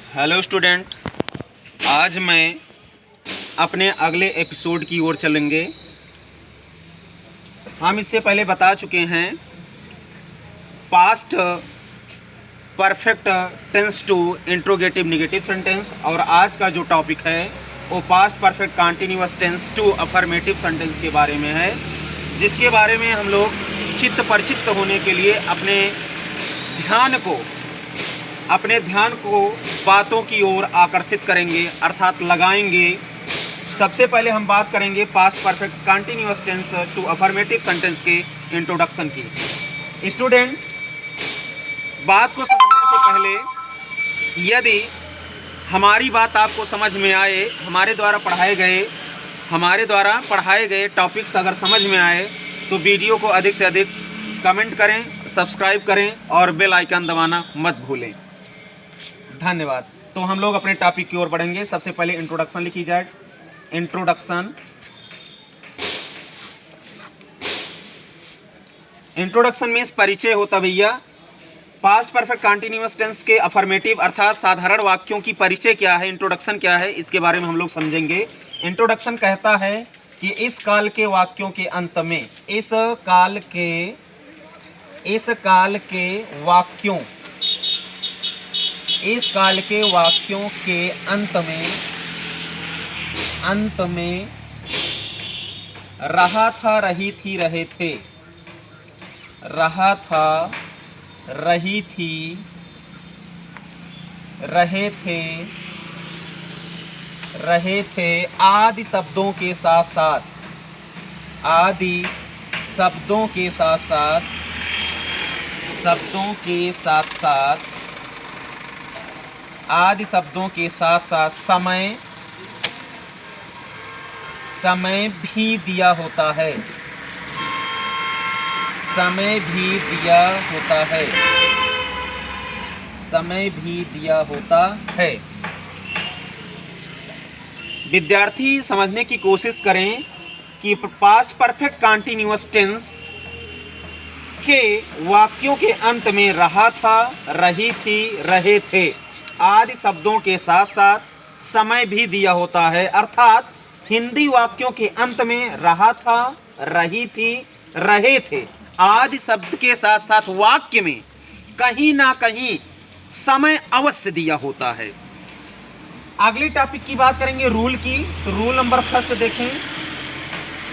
Hello student, आज मैं अपने अगले एपिसोड की ओर चलेंगे। हम इससे पहले बता चुके हैं past perfect tense to interrogative negative sentence, और आज का जो टॉपिक है वो past perfect continuous tense to affirmative sentence के बारे में है, जिसके बारे में हम लोग चित्त परिचित होने के लिए अपने ध्यान को बातों की ओर आकर्षित करेंगे, अर्थात लगाएंगे। सबसे पहले हम बात करेंगे past perfect continuous tense to affirmative sentence के इंट्रोडक्शन की। स्टूडेंट, बात को समझने से पहले यदि हमारी बात आपको समझ में आए, हमारे द्वारा पढ़ाए गए टॉपिक्स अगर समझ में आए तो वीडियो को अधिक से अधिक कमेंट करें, सब्सक्राइब करें और बेल आइकन दबाना मत भूलें। धन्यवाद। तो हम लोग अपने टॉपिक की ओर बढ़ेंगे। सबसे पहले इंट्रोडक्शन लिखी जाए। इंट्रोडक्शन मीन्स परिचय होता भैया। पास्ट परफेक्ट कंटिन्यूअस टेंस के अफर्मेटिव अर्थात साधारण वाक्यों की परिचय क्या है, इंट्रोडक्शन क्या है, इसके बारे में हम लोग समझेंगे। इंट्रोडक्शन कहता है कि इस काल के वाक्यों के अंत में, इस काल के वाक्यों के अंत में रहा था, रही थी, रहे थे, रहा था, रही थी, रहे थे आदि शब्दों के साथ साथ समय भी दिया होता है। विद्यार्थी समझने की कोशिश करें कि पास्ट परफेक्ट कंटिन्यूअस टेंस के वाक्यों के अंत में रहा था, रही थी, रहे थे आदि शब्दों के साथ साथ समय भी दिया होता है। अर्थात हिंदी वाक्यों के अंत में रहा था, रही थी, रहे थे आदि शब्द के साथ साथ वाक्य में कहीं ना कहीं समय अवश्य दिया होता है। अगली टॉपिक की बात करेंगे रूल की। तो रूल नंबर फर्स्ट देखें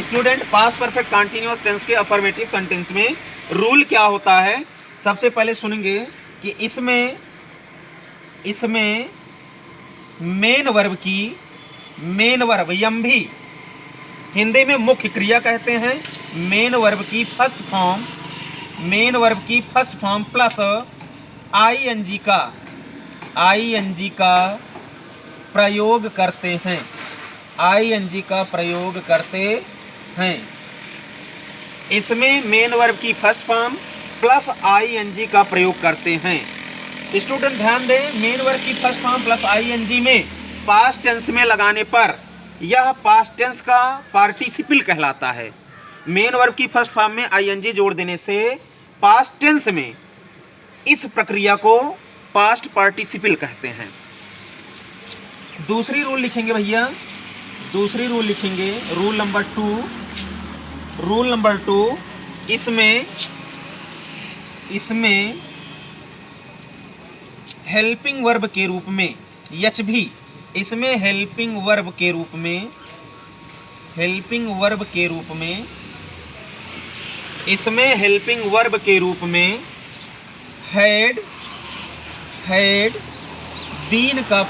student, past perfect continuous tense के अफर्मेटिव सेंटेंस में रूल क्या होता है। सबसे पहले सुनेंगे कि इसमें मेन वर्ब यम्भी, हिंदी में मुख्य क्रिया कहते हैं। मेन वर्ब की फर्स्ट फॉर्म प्लस आईएनजी का प्रयोग करते हैं। इसमें मेन वर्ब की फर्स्ट फॉर्म प्लस आईएनजी का प्रयोग करते हैं। स्टूडेंट ध्यान दें, मेन वर्ब की फर्स्ट फॉर्म प्लस आईएनजी में पास्ट टेंस में लगाने पर यह पास्ट टेंस का पार्टिसिपल कहलाता है। मेन वर्ब की फर्स्ट फॉर्म में आईएनजी जोड़ देने से पास्ट टेंस में इस प्रक्रिया को पास्ट पार्टिसिपल कहते हैं। दूसरी रूल लिखेंगे भैया, रूल नंबर टू। इसमें हेल्पिंग वर्ब के रूप में एचवी, इसमें हेल्पिंग वर्ब के रूप में हैड बीन का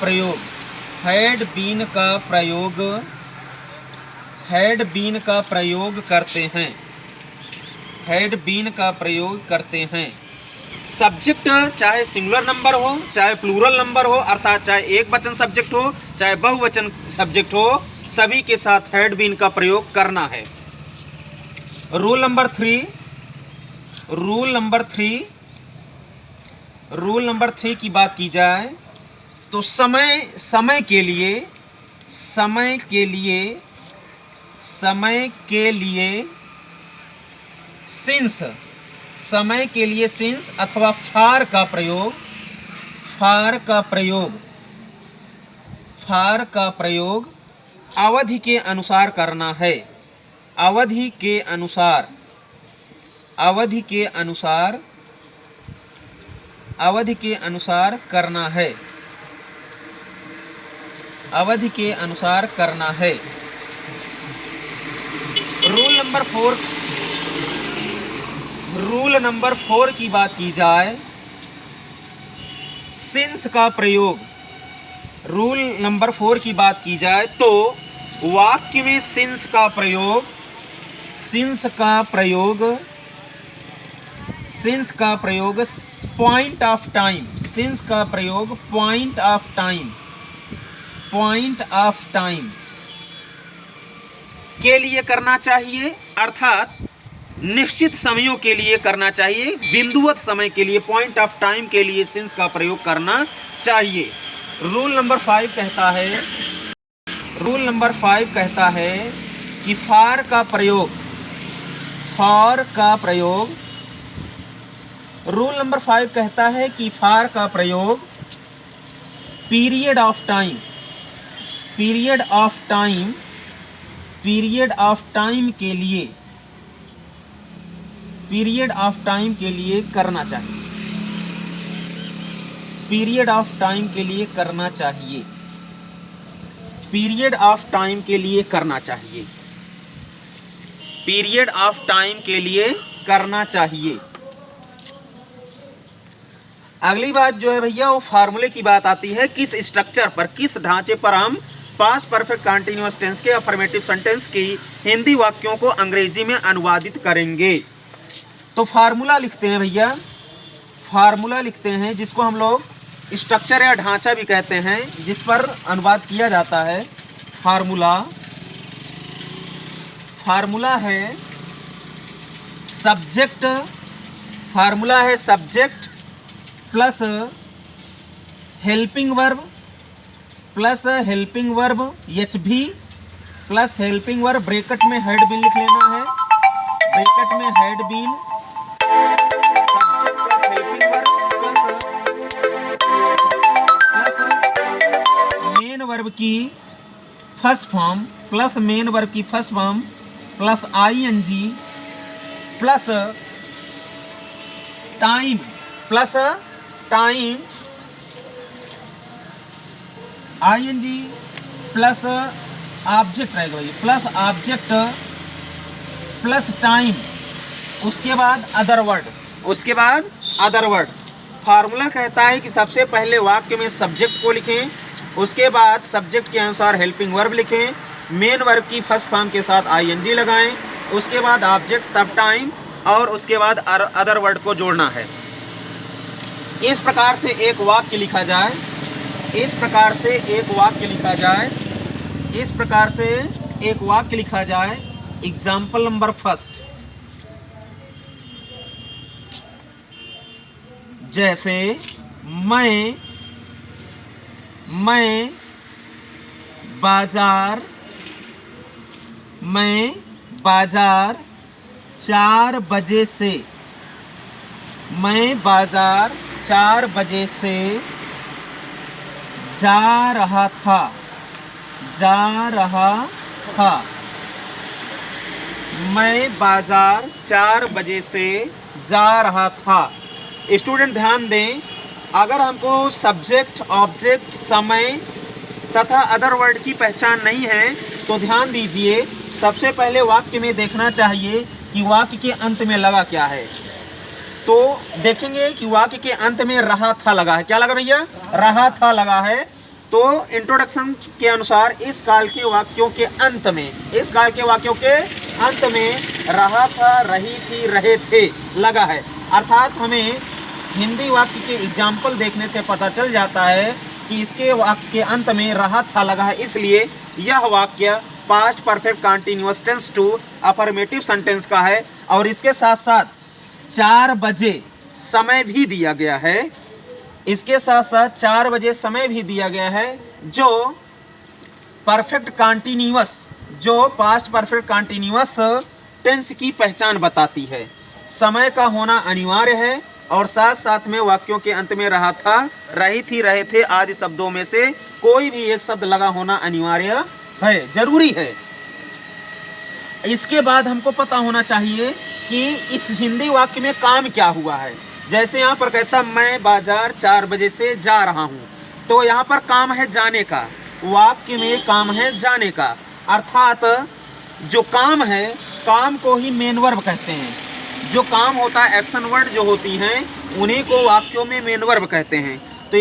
प्रयोग करते हैं। सब्जेक्ट चाहे सिंगुलर नंबर हो, चाहे प्लूरल नंबर हो, अर्थात चाहे एक वचन सब्जेक्ट हो, चाहे बहुवचन सब्जेक्ट हो, सभी के साथ हैड बीन का प्रयोग करना है। रूल नंबर थ्री की बात की जाए तो समय के लिए सिंस अथवा फार का प्रयोग फार का प्रयोग अवधि के अनुसार करना है। अवधि के अनुसार, अवधि के अनुसार, अवधि के अनुसार करना है। अवधि के अनुसार करना है। रूल नंबर 4, रूल नंबर 4 की बात की जाए, सिंस का प्रयोग। रूल नंबर 4 की बात की जाए तो वाक्य में सिंस का प्रयोग, सिंस का प्रयोग, सिंस का प्रयोग पॉइंट ऑफ टाइम, सिंस का प्रयोग point of time, point of time के लिए करना चाहिए, अर्थात निश्चित समयों के लिए करना चाहिए, बिंदुवत समय के लिए, पॉइंट ऑफ टाइम के लिए सिंस का प्रयोग करना चाहिए। रूल नंबर 5 कहता है, रूल नंबर 5 कहता है कि फॉर का प्रयोग, फॉर का प्रयोग, रूल नंबर 5 कहता है कि फॉर का प्रयोग period of time, period of time, period of time के लिए, पीरियड ऑफ टाइम के लिए करना चाहिए, पीरियड ऑफ टाइम के लिए करना चाहिए, पीरियड ऑफ टाइम के लिए करना चाहिए, पीरियड ऑफ टाइम के लिए करना चाहिए। अगली बात जो है भैया वो फार्मूले की बात आती है, किस स्ट्रक्चर पर, किस ढांचे पर हम पास्ट परफेक्ट कंटीन्यूअस टेंस के अफर्मेटिव सेंटेंस की हिंदी वाक्यों को अंग्रेजी में अनुवादित करेंगे। तो फार्मूला लिखते हैं भैया, फार्मूला लिखते हैं जिसको हम लोग स्ट्रक्चर या ढांचा भी कहते हैं, जिस पर अनुवाद किया जाता है। फार्मूला, फार्मूला है सब्जेक्ट, फार्मूला है subject plus helping verb, plus helping verb HV plus helping verb, bracket में हेड बीन लिख लेना है, ब्रैकेट में had been, subject plus helping verb plus main verb की first form, plus main verb की first form plus ING plus time, plus time ING plus object रहेगा भाई, plus object plus time, उसके बाद अदर वर्ड, उसके बाद other word. Formula कहता है कि सबसे पहले वाक्य में सब्जेक्ट को लिखें, उसके बाद सब्जेक्ट के अनुसार हेल्पिंग वर्ब लिखें, मेन वर्ब की फर्स्ट फॉर्म के साथ ING लगाएं, उसके बाद ऑब्जेक्ट, तब टाइम, और उसके बाद अदर वर्ड को जोड़ना है। इस प्रकार से एक वाक्य लिखा जाए, इस प्रकार से एक वाक्य लिखा जाए, इस प्रकार से एक वाक्य लिखा जाए। एग्जाम्पल नंबर फर्स्ट, जैसे मैं बाजार, मैं बाजार 4 बजे से, मैं बाजार 4 बजे से जा रहा था, जा रहा था। मैं बाजार 4 बजे से जा रहा था। स्टूडेंट ध्यान दें, अगर हमको सब्जेक्ट, ऑब्जेक्ट, समय तथा अदर वर्ड की पहचान नहीं है तो ध्यान दीजिए, सबसे पहले वाक्य में देखना चाहिए कि वाक्य के अंत में लगा क्या है। तो देखेंगे कि वाक्य के अंत में रहा था लगा है। क्या लगा भैया? रहा था लगा है। तो इंट्रोडक्शन के अनुसार इस काल के वाक्यों के अंत में, इस काल के वाक्यों के अंत में रहा था, रही थी, रहे थे लगा है। अर्थात हमें हिंदी वाक्य के एग्जाम्पल देखने से पता चल जाता है कि इसके वाक्य के अंत में रहा था लगा है, इसलिए यह वाक्य past perfect continuous tense to affirmative sentence का है। और इसके साथ साथ 4 बजे समय भी दिया गया है, इसके साथ साथ 4 बजे समय भी दिया गया है, जो परफेक्ट कंटीन्यूअस, जो पास्ट परफेक्ट कंटीन्यूअस टेंस की पहचान बताती है। समय का होना अनिवार्य है और साथ साथ में वाक्यों के अंत में रहा था, रही थी, रहे थे आदि शब्दों में से कोई भी एक शब्द लगा होना अनिवार्य है, जरूरी है। इसके बाद हमको पता होना चाहिए कि इस हिंदी वाक्य में काम क्या हुआ है। जैसे यहाँ पर कहता मैं बाजार 4 बजे से जा रहा हूँ, तो यहाँ पर काम है जाने का, वाक्य में काम है जाने का, अर्थात जो काम है, काम को ही मेन वर्ब कहते हैं। जो काम होता है, एक्शन वर्ड जो होती हैं, उन्हीं को वाक्यों में मेन वर्ब कहते हैं। तो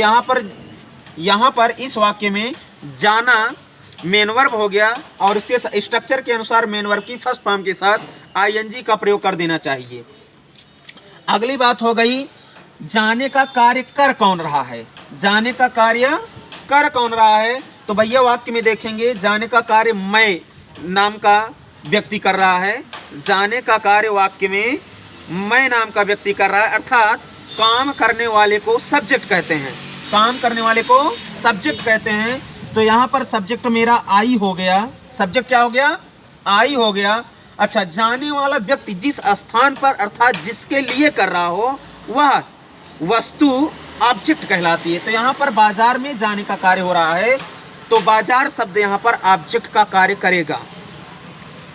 यहाँ पर इस वाक्य में जाना मेन वर्ब हो गया, और इसके स्ट्रक्चर के अनुसार मेन वर्ब की फर्स्ट फॉर्म के साथ आईएनजी का प्रयोग कर देना चाहिए। अगली बात हो गई, जाने का कार्य कर कौन रहा है। जाने का कार्य कर कौन रहा है, तो भैया वाक्य में देखेंगे जाने का कार्य मैं नाम का व्यक्ति कर रहा है। जाने का कार्य वाक्य में मैं नाम का व्यक्ति कर रहा है, अर्थात काम करने वाले को सब्जेक्ट कहते हैं। काम करने वाले को सब्जेक्ट कहते हैं। तो यहाँ पर सब्जेक्ट मेरा आई हो गया। सब्जेक्ट क्या हो गया? आई हो गया। अच्छा, जाने वाला व्यक्ति जिस स्थान पर अर्थात जिसके लिए कर रहा हो वह वस्तु ऑब्जेक्ट कहलाती है। तो यहाँ पर बाजार में जाने का कार्य हो रहा है, तो बाजार शब्द यहाँ पर ऑब्जेक्ट का कार्य करेगा।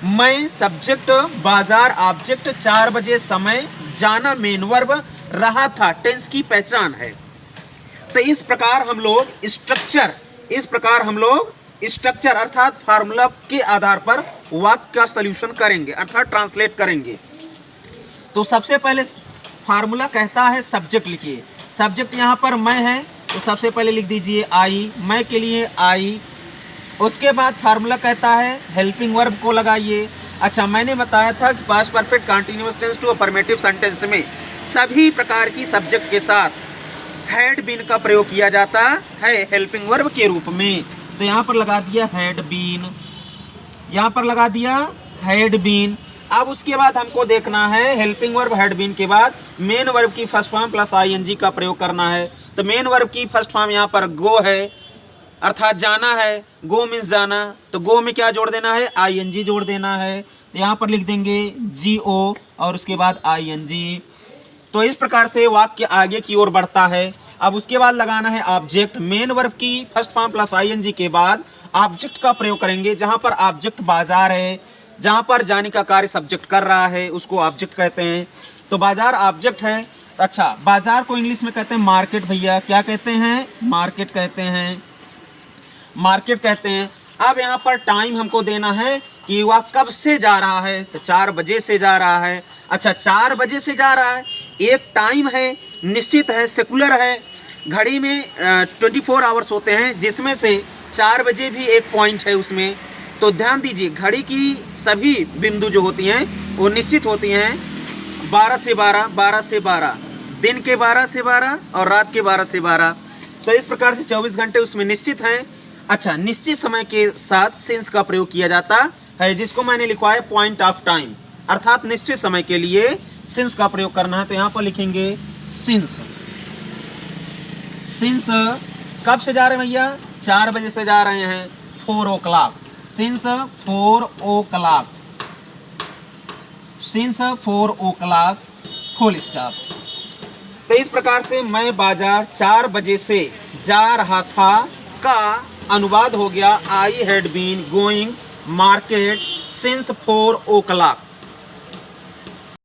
मैं सब्जेक्ट, बाजार ऑब्जेक्ट, 4 बजे समय, जाना मेन वर्ब, रहा था टेंस की पहचान है। तो इस प्रकार हम लोग स्ट्रक्चर अर्थात फार्मूला के आधार पर वाक्य का सॉल्यूशन करेंगे, अर्थात ट्रांसलेट करेंगे। तो सबसे पहले फार्मूला कहता है सब्जेक्ट लिखिए। सब्जेक्ट यहाँ पर मैं है, तो सबसे पहले लिख दीजिए आई, मैं के लिए आई। उसके बाद फार्मूला कहता है हेल्पिंग वर्ब को लगाइए। अच्छा, मैंने बताया था कि past perfect continuous tense to affirmative sentence में सभी प्रकार की सब्जेक्ट के साथ हैड बीन का प्रयोग किया जाता है हेल्पिंग वर्ब के रूप में। तो यहाँ पर लगा दिया हैड बीन, यहाँ पर लगा दिया हैड बीन। अब उसके बाद हमको देखना है हेल्पिंग वर्ब हैड बीन के बाद मेन वर्ब की फर्स्ट फॉर्म प्लस आईएनजी का प्रयोग करना है। तो मेन वर्ब की फर्स्ट फॉर्म यहाँ पर गो है, अर्थात जाना है। गो मीन्स जाना, तो गो में क्या जोड़ देना है? आईएनजी जोड़ देना है। तो यहाँ पर लिख देंगे जीओ और उसके बाद आईएनजी। तो इस प्रकार से वाक्य आगे की ओर बढ़ता है। अब उसके बाद लगाना है ऑब्जेक्ट। मेन वर्ब की फर्स्ट फॉर्म प्लस आईएनजी के बाद ऑब्जेक्ट का प्रयोग करेंगे। जहाँ पर ऑब्जेक्ट बाजार है, जहाँ पर जाने का कार्य सब्जेक्ट कर रहा है, उसको ऑब्जेक्ट कहते हैं। तो बाजार ऑब्जेक्ट है। अच्छा, बाजार को इंग्लिश में कहते हैं मार्केट। भैया क्या कहते हैं? मार्केट कहते हैं, मार्केट कहते हैं। अब यहाँ पर टाइम हमको देना है कि वह कब से जा रहा है, तो 4 बजे से जा रहा है। अच्छा, 4 बजे से जा रहा है, एक टाइम है, निश्चित है, सेकुलर है। घड़ी में 24 आवर्स होते हैं, जिसमें से 4 बजे भी एक पॉइंट है उसमें। तो ध्यान दीजिए, घड़ी की सभी बिंदु जो होती हैं वो निश्चित होती हैं। 12 से 12, 12 से 12, दिन के 12 से 12 और रात के 12 से 12। तो इस प्रकार से 24 घंटे उसमें निश्चित हैं। अच्छा, निश्चित समय के साथ सिंस का प्रयोग किया जाता है, जिसको मैंने लिखा है पॉइंट ऑफ टाइम, अर्थात निश्चित समय के लिए सिंस का प्रयोग करना है। तो यहाँ पर लिखेंगे सिंस। सिंस कब से जा रहे हैं भैया? 4 बजे से जा रहे हैं, 4 o'clock। Since 4 o'clock, since 4 o'clock, full stop. तो इस प्रकार से मैं बाजार 4 बजे से जा रहा था का अनुवाद हो गया I had been going market since 4 o'clock।